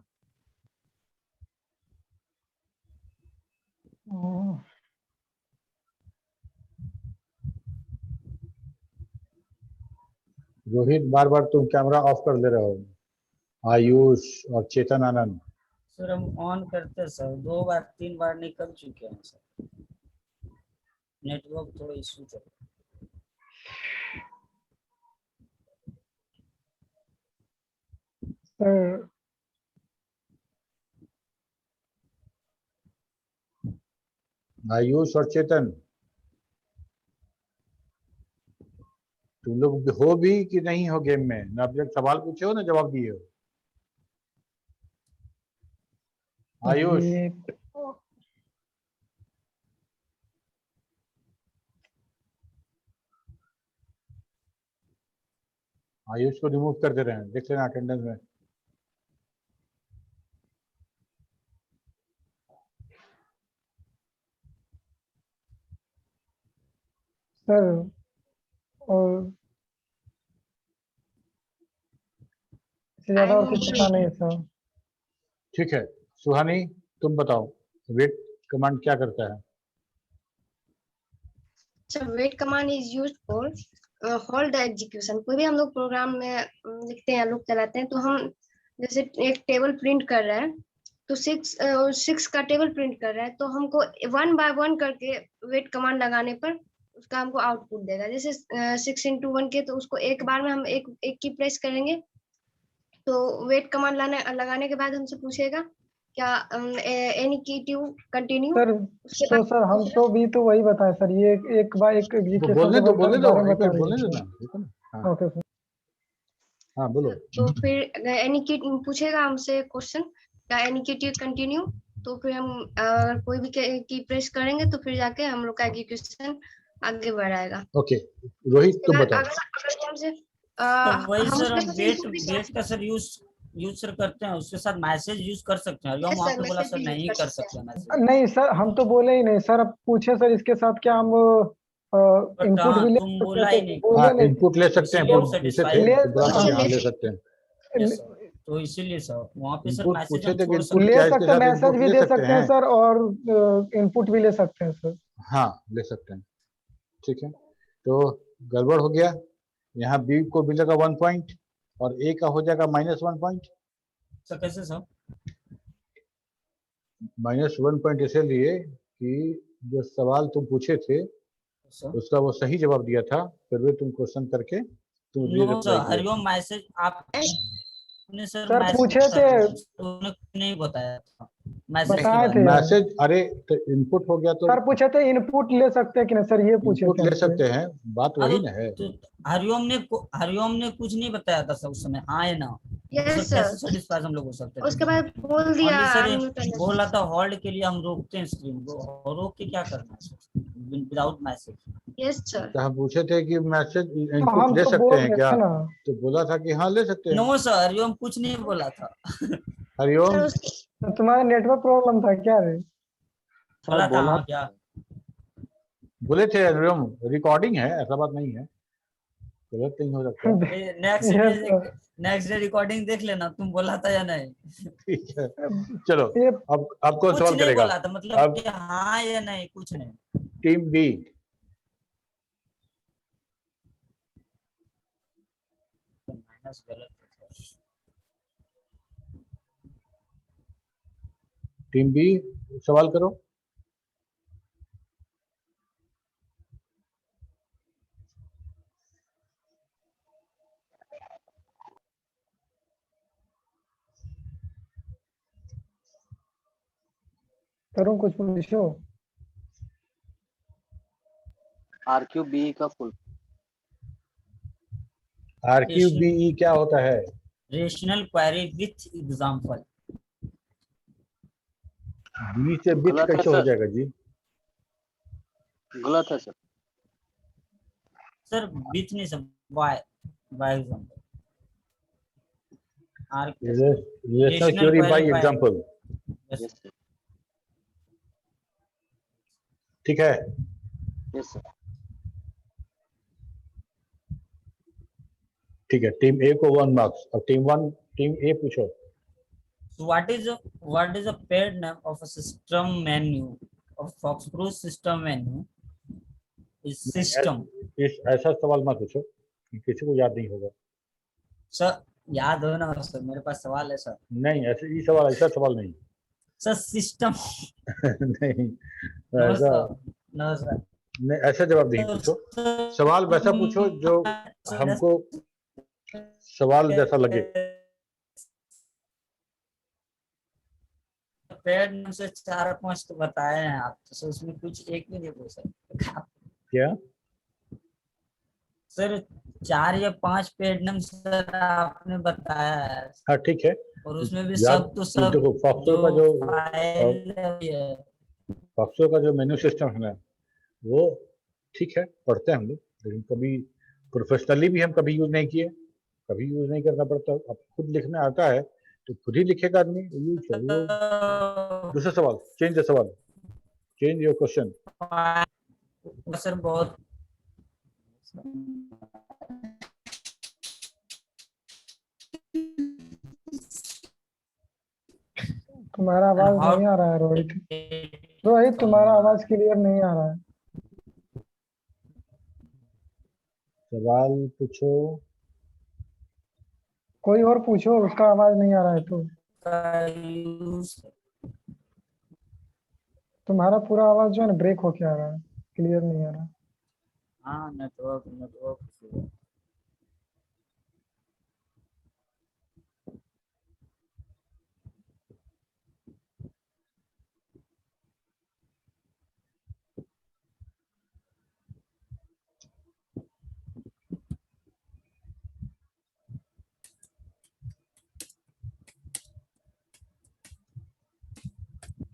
रोहित, बार बार तुम कैमरा ऑफ कर दे रहे हो। आयुष और चेतन आनंद। सर हम ऑन करते सर, 2 बार 3 बार निकल चुके हैं सर, नेटवर्क थोड़ा इशू चल। सर आयुष और चेतन, तुम लोग हो भी कि नहीं हो गेम में? ना आप जब सवाल पूछे हो ना जवाब दिए हो। आयुष, आयुष को रिमूव कर दे रहे हैं, देख लेना अटेंडेंस में। सर और इससे ज्यादा और कुछ पता नहीं है सर। ठीक है, सुहानी तुम बताओ, वेट कमांड क्या करता है? So wait command is used for hold the execution. कोई भी हम लोग प्रोग्राम में लिखते हैं, लोग चलाते हैं, तो हम जैसे एक टेबल प्रिंट कर रहे हैं, तो 6 का टेबल प्रिंट कर रहे हैं, तो हमको 1 बाय 1 करके वेट कमांड लगाने पर उसका हमको आउटपुट देगा। जैसे 6 into 1 के, तो उसको एक बार में हम एक की प्रेस करेंगे, तो वेट कमांड लगाने के बाद हमसे पूछेगा क्या एनी की टू कंटिन्यू। सर तो सर हम तो भी तो वही बताए सर, ये एक बार एक वो एग्जीक्यूशन बोलने के दो, बोलने दो, बारे में एक बता मिनट रही बोलने थी दो सर। ना, ठीक है ना? हाँ ओके सर। हाँ बोलो। तो फिर एनी की पूछेगा हमसे क्वेश्चन क्या एनी की टू कंटिन्यू, तो फिर हम कोई भी की प्रेस करेंगे तो फिर जाके हम लोग का एग्जीक्यूशन आगे बढ़ाएगा। ओके, रोहित उसके तुम बाद बताओ। अगर हमसे तो वही हम सर, उसके हम साथ वेट input भी कर वेट का सर यूज सर करते हैं, उसके साथ मैसेज यूज कर सकते हैं। Yes, वहाँ sir, पे बोला मैसेज सर भी यूज नहीं कर कर सकते सकते हैं। मैसेज। नहीं सर हम तो बोले ही नहीं सर, अब पूछे सर इसके साथ क्या हम बट इनपुट भी ले तुम सकते बोला हैं, ही तो नहीं बोले हाँ, नहीं। इनपुट ले सकते हैं, इसीलिए हम पूछे सेटिस्फाई थे ले तो बोला था कि हाँ ले ले सकते हैं। यस सर, तो इसीलिए सर वहाँ पे सर इनपुट मैसेज पूछे हम थे कि छोड़ इनपुट सकते ले क्या है, इसके सकते, साथ मैसेज इनपुट भी ले दे सकते सकते हैं हैं। सर, और इनपुट भी ले सकते हैं सर। हाँ ले सकते हैं, ठीक है। तो गड़बड़ हो गया, यहाँ बी को मिलेगा 1 पॉइंट और ए का हो जाएगा -1 पॉइंट। सर। कैसे सर? -1 पॉइंट इसलिए कि जो सवाल तुम पूछे थे सर उसका वो सही जवाब दिया था, फिर भी तुम क्वेश्चन करके तुम ये नो रिप्लाई सर, किए। हरिओम मैसेज आपने सर सर मैसेज पूछे थे, उन्होंने नहीं बताया था मैसेज के बताए बारे थे में। यार। मैसेज, अरे तो इनपुट हो गया तो सर पूछे थे इनपुट ले सकते हैं कि नहीं सर, ये पूछे इनपुट थे ले हमसे। सकते हैं, बात हाँ वही ना है। तो हरिओम ने कुछ नहीं बताया था सर उस समय, हाँ है ना? तो यस सर सर, कैसे सेटिस्फाई हम लोग हो सकते उसके थे? बाद बोल दिया ओनली सर unmute करने को। बोला था होल्ड के लिए हम रोकते हैं स्क्रीन को, और रोक के क्या करना है विदाउट मैसेज। यस सर, तो हम पूछे थे कि मैसेज तो इनपुट हम ले तो सकते बोल हैं रहे क्या, थे ना। तो बोला था कि हाँ ले सकते हैं। नो सर, हरिओम कुछ नहीं बोला था। हरिओम सर उसके तो तुम्हारा नेटवर्क प्रॉब्लम था क्या रे? सर बोला था बोला हाँ क्या? बोले थे, हरिओम रिकॉर्डिंग है, ऐसा बात नहीं है, गलत नहीं हो सकता। Yes sir. Next day recording देख लेना, तुम बोला था या नहीं। ठीक है, चलो ये अब कौन कुछ सवाल नहीं करेगा? बोला था, मतलब अब कि हाँ या नहीं, कुछ नहीं। टीम बी, माइनस गलत है। टीम बी सवाल करो। करूँ कुछ पूछो? RQBE का फुल RQBE क्या होता है? Rational query with example. बी से बिट गलत है कैसे हो सर, जाएगा जी? गलत है सर। सर विथ नहीं sir, by example. Relational query by example, yes sir, ठीक है। Yes sir. ठीक है, टीम ए को 1 मार्क्स। अब टीम ए पूछो। So what is a paired name of a system menu of Foxborough system menu is system? इस ऐसा सवाल मत पूछो कि किसी को याद नहीं होगा। सर याद हो ना सर, मेरे पास सवाल है सर। नहीं, ऐसे ये सवाल, ऐसा सवाल नहीं। Sir system. नहीं नो ऐसा सर, नो सर। नहीं, ऐसा जवाब नहीं पूछो। सवाल वैसा पूछो जो हमको सवाल जैसा लगे। पेड़ नाम से 4-5 तो बताए हैं आप, तो उसमें कुछ एक भी नहीं बोल सकते क्या? सर 4 या 5 पेड़ नाम सर आपने बताया है, हाँ ठीक है, और उसमें भी याद सब तो सब देखो, जो फाइल है। फॉक्सो का जो मेन्यू सिस्टम है ना, वो ठीक है, पढ़ते हैं हम लोग, लेकिन कभी प्रोफेशनली भी हम कभी यूज नहीं किए, कभी यूज नहीं करना पड़ता, अब खुद लिखने आता है तो खुद ही लिखेगा आदमी, यूज कर वो। दूसरा सवाल, चेंज द सवाल, चेंज योर क्वेश्चन। सर बहुत तुम्हारा आवाज नहीं आ रहा है रोहित। रोहित तुम्हारा आवाज क्लियर नहीं आ रहा है। सवाल पूछो। कोई और पूछो, उसका आवाज नहीं आ रहा है तो। तुम्हारा पूरा आवाज जो है ना ब्रेक होके आ रहा है, क्लियर नहीं आ रहा। हाँ नेटवर्क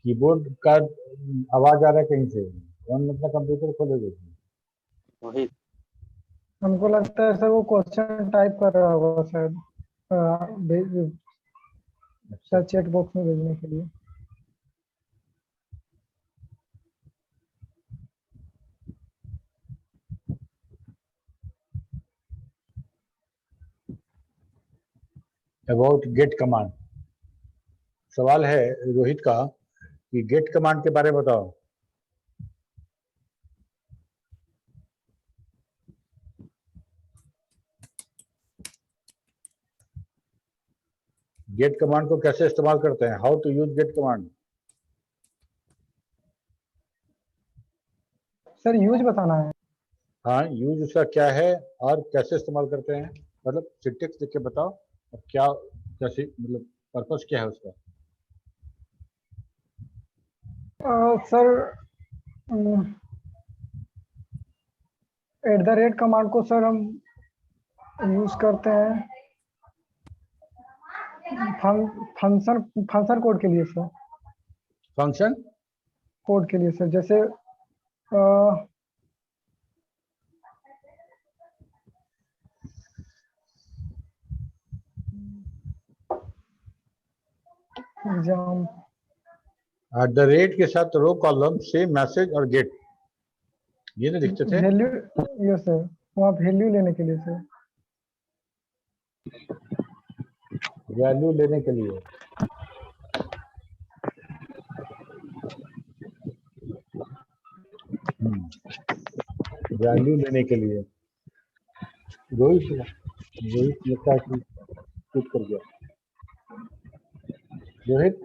कीबोर्ड का आवाज आ रहा है कहीं से, कौन अपना कंप्यूटर खोले देखिए। रोहित, हमको लगता है सर वो क्वेश्चन टाइप कर रहा होगा शायद, शायद चैट बॉक्स में भेजने के लिए। अबाउट गेट कमांड, सवाल है रोहित का कि गेट कमांड के बारे में बताओ। गेट कमांड को कैसे इस्तेमाल करते हैं, how to use get command. Sir use बताना है। हाँ, यूज उसका क्या है और कैसे इस्तेमाल करते हैं, मतलब सिंटेक्स लिख के बताओ और क्या कैसे, मतलब पर्पस क्या है उसका। सर @ कमांड को सर हम यूज करते हैं फंक्शन कोड के लिए सर। फंक्शन कोड के लिए सर, जैसे एग्जाम @ के साथ रो कॉलम से मैसेज और गेट, ये नहीं लिखते थे। वैल्यू, ये सर वहाँ वैल्यू लेने के लिए सर। वैल्यू लेने के लिए, वैल्यू लेने के लिए। रोहित लगता है कि चुप कर गया। रोहित,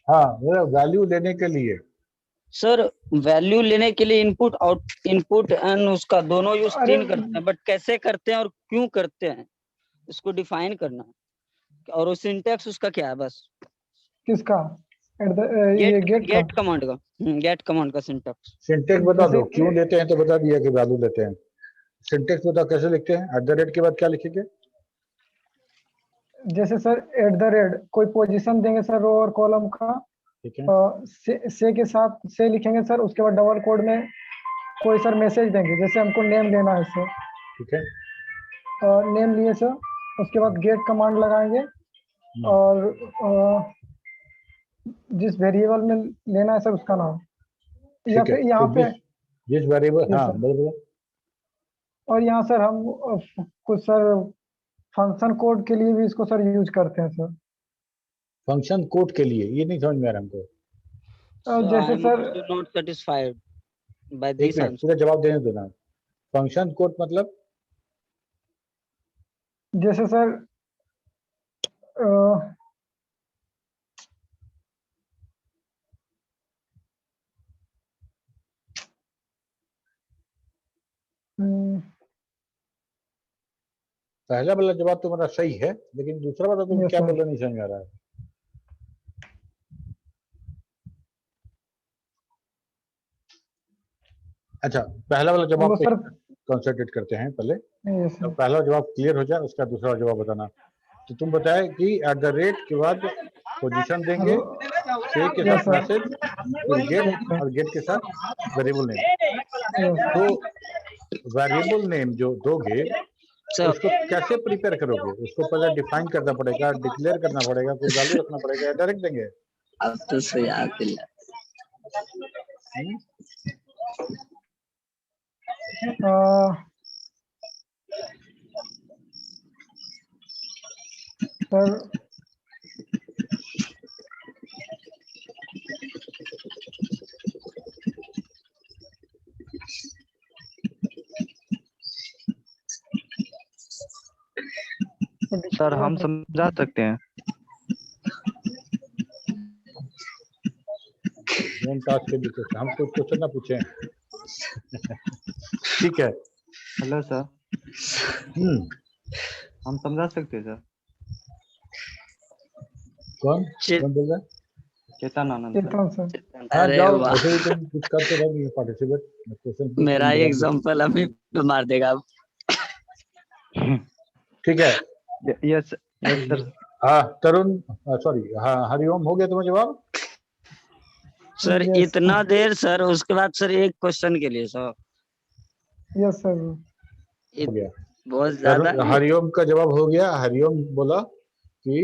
हाँ वैल्यू लेने के लिए। सर वैल्यू लेने के लिए इनपुट एंड उसका दोनों यूज अरे 3 करते हैं, बट कैसे करते हैं और क्यों करते हैं इसको डिफाइन करना, और वो सिंटैक्स उसका क्या है बस। किसका? ये गेट कमांड का, गेट कमांड का सिंटैक्स। सिंटेक्स बता जैसे दो, क्यों लेते हैं तो बता दिया कि वैल्यू लेते हैं। सिंटेक्स बताओ कैसे लिखते हैं, @ के बाद क्या लिखेंगे। जैसे सर कोई पोजीशन देंगे सर रो और कॉलम का, ठीक है, से के साथ से लिखेंगे सर, उसके बाद डबल कोड में कोई सर मैसेज देंगे, जैसे हमको नेम लेना है सर, ठीक है। नेम लिए सर, उसके बाद गेट कमांड लगाएंगे और जिस वेरिएबल में लेना है सर उसका नाम, या ठीक है, फिर यहाँ तो पे जिस वेरिएबल, हाँ सर। बोलो। और यहाँ सर हम कुछ सर फंक्शन कोड के लिए भी इसको सर यूज करते हैं सर। फंक्शन कोड के लिए, ये नहीं समझ में आ रहा हमको। जैसे सर नॉट सेटिस्फाइड बाय एक दिस मिनट, आंसर। पूरा जवाब देने देना। फंक्शन कोड मतलब जैसे सर पहला वाला जवाब तुम्हारा सही है, लेकिन दूसरा वाला तुम यस क्या सर। बोल रहे नहीं समझ में आ रहा है। अच्छा, पहला वाला जवाब वो पे सर कंसंट्रेट करते हैं पहले। यस तो सर। पहला जवाब क्लियर हो जाए, उसका दूसरा जवाब बताना। तो तुम बताए कि @ के बाद पोजीशन देंगे से के Yes, साथ sir. मैसेज, फिर गेट और गेट के साथ वेरिएबल नेम। Yes. तो वेरिएबल नेम जो दोगे सर उसको कैसे प्रिपेयर करोगे? उसको पहले डिफाइन करना पड़ेगा, डिक्लेयर करना पड़ेगा, कोई वैल्यू रखना पड़ेगा या डायरेक्ट देंगे? अब तो सही याद दिला। हम्म? सर सर हम समझा सकते हैं। डोंट टास्क के बीच से हम कुछ क्वेश्चन ना पूछें। ठीक है। हेलो सर, हम समझा सकते हैं सर। कौन चे- कौन बोल रहा है? चेतन सर। हाँ अरे जाओ, वाह, वैसे भी तुम कुछ करते रह नहीं पार्टिसिपेट, क्वेश्चन मेरा ही एग्जांपल अभी पे मार देगा अब। ठीक है। Yes yes sir. हाँ तरुण, सॉरी, हाँ हरिओम, हो गया तुम्हें जवाब? सर Yes, इतना देर सर, उसके बाद सर एक क्वेश्चन के लिए सर Yes, sir. हो गया। बहुत ज्यादा नहीं। हरिओम का जवाब हो गया। हरिओम बोला कि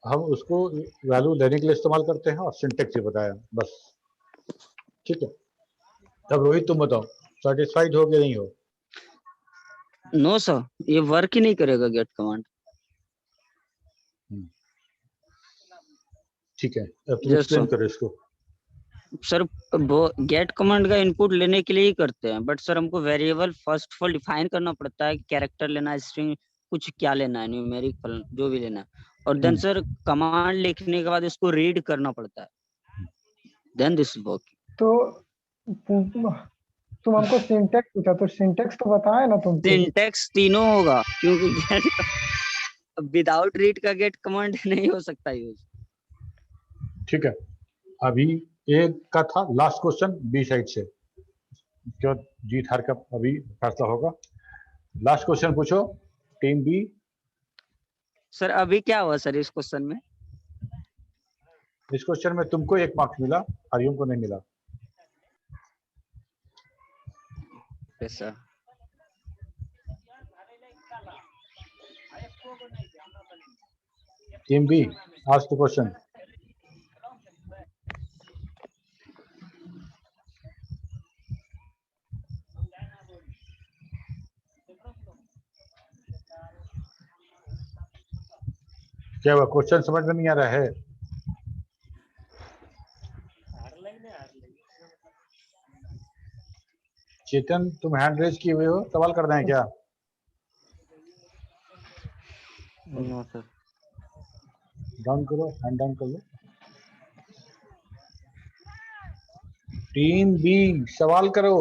हम उसको वैल्यू लेने के लिए इस्तेमाल करते हैं और सिंटेक्स ही बताया, बस। ठीक है। अब रोहित तुम बताओ, सेटिस्फाइड हो कि नहीं हो? नो सर, ये वर्क ही नहीं करेगा गेट कमांड। ठीक है, अब तुम Yes, एक्सप्लेन sir. करो इसको। सर वो गेट कमांड का इनपुट लेने के लिए ही करते हैं, बट सर हमको variable first of all define करना पड़ता है कि कैरेक्टर लेना है, स्ट्रिंग कुछ क्या लेना है, न्यूमेरिक जो भी लेना है, और देन सर कमांड लिखने के बाद इसको रीड करना पड़ता है, देन दिस वर्क। तो तुम हमको सिंटेक्स पूछा, तो सिंटेक्स तो बताया ना तुम। सिंटेक्स तीनों होगा, क्योंकि गेट विदाउट रीड का गेट कमांड नहीं हो सकता यूज। ठीक है, अभी एक का था लास्ट क्वेश्चन बी साइड से, जो जीत हार का अभी फैसला होगा। लास्ट क्वेश्चन पूछो, टीम बी। सर अभी क्या हुआ सर इस क्वेश्चन में? इस क्वेश्चन में तुमको 1 मार्क्स मिला, हरिओम को नहीं मिला। Sir team B, ask the question. क्या हुआ, क्वेश्चन समझ में नहीं आ रहा है? चेतन, तुम हैंड रेज किए हुए हो, सवाल करना है क्या? No sir. डाउन करो, हैंड डाउन कर लो। टीम बी, सवाल करो।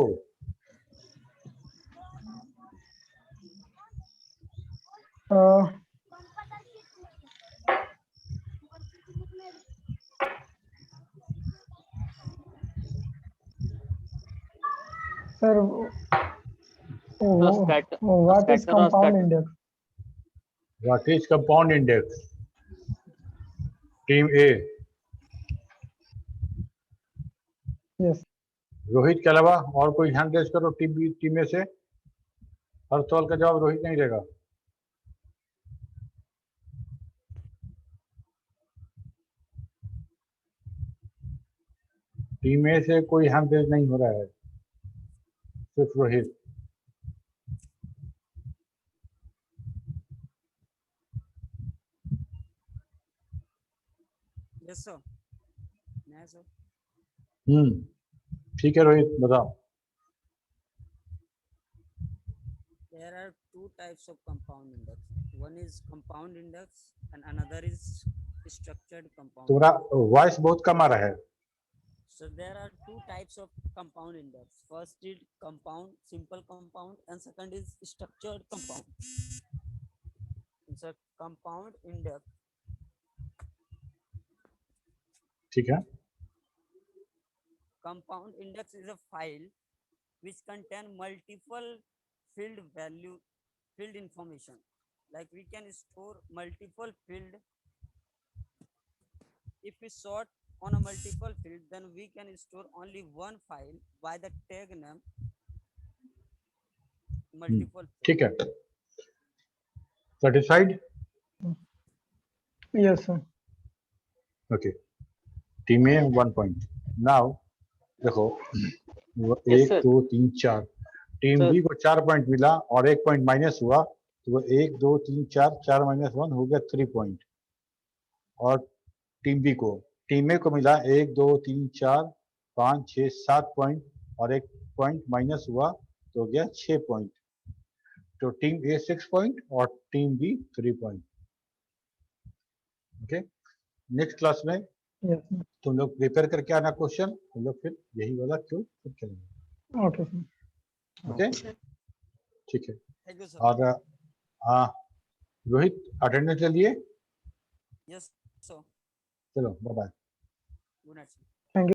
Sir what is compound index? What is compound index? Team A. Yes. Rohit के अलावा और कोई हैंड रेज करो टीम बी, टीम में से। हर सवाल का जवाब रोहित नहीं देगा। टीम ए से कोई हैंड रेज नहीं हो रहा है, सिर्फ रोहित। Yes sir. नहीं सर। ठीक है रोहित, बताओ। There are two types of compound index. One is compound index and another is structured compound. तुम्हारा वॉइस बहुत कम आ रहा है। So there are two types of compound index. First is compound, simple compound, and second is structured compound. It's a compound index. ठीक है। Compound index is a file which contain multiple field information. Like we can store multiple field. If we sort on a multiple field, then we can store only one file by the tag name multiple field. ठीक है, satisfied? Yes, sir. Okay. Team A 1 point. Now देखो वो Yes, 1 sir. 2 3 4 team Sir. B को 4 point मिला और 1 point minus हुआ, तो वो 1 2 3 4 4 माइनस 1 हो गया 3 पॉइंट. और टीम बी को, टीम ए को मिला 1 2 3 4 5 6 7 पॉइंट और 1 पॉइंट माइनस हुआ तो हो गया 6 पॉइंट. तो टीम ए 6 पॉइंट और team B 3 point. Okay, next class में Yes, sir. तुम लोग प्रिपेयर करके आना क्वेश्चन, तुम लोग फिर यही वाला क्यों फिर करेंगे. Okay, sir. ओके, ठीक है. Thank you, sir. और रोहित अटेंडेंस ले लिए? Yes, sir. चलो bye bye. Good night, sir.